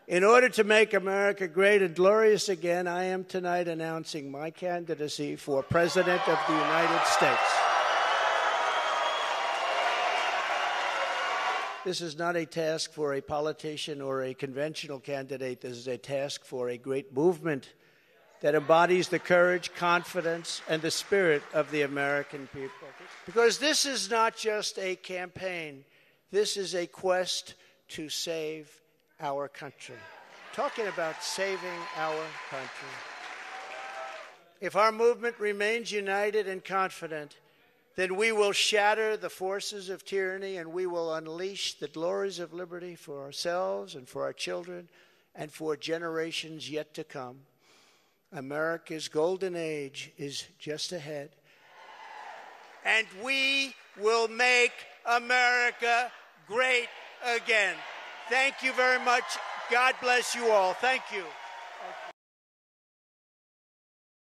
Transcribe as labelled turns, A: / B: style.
A: In order to make America great and glorious again, I am tonight announcing my candidacy for President of the United States. This is not a task for a politician or a conventional candidate. This is a task for a great movement that embodies the courage, confidence, and the spirit of the American people. Because this is not just a campaign. This is a quest to save our country. Talking about saving our country. If our movement remains united and confident, then we will shatter the forces of tyranny and we will unleash the glories of liberty for ourselves and for our children and for generations yet to come. America's golden age is just ahead. And we will make America great again. Thank you very much. God bless you all. Thank you.